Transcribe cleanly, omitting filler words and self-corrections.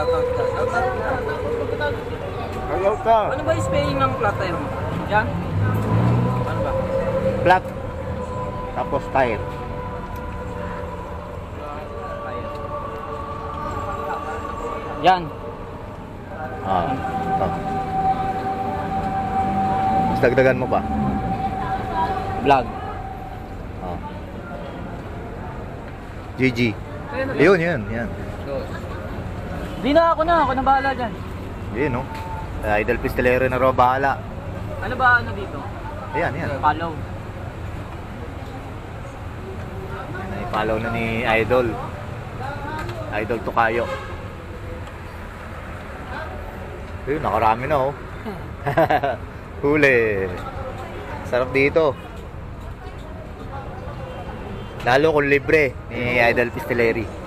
Shoutout ka. Hello ka. Ano ba yung spelling ng flat tire mo? Yan? Ano ba? Flat. Tapos tire. Tire. Yan. Ito. Mas dagdagan mo pa. Vlog. GG. Yun, yan. Di na, ako na bahala dyan. Yun, no? Idol Pistolero na raw bahala. Ano ba ano dito? Ayan. Follow. Follow na ni Idol. Idol Tukayo. Yun, nakarami na, oh. Huli. Sarap dito. Lalo kung libre ni Idol Pistoleri.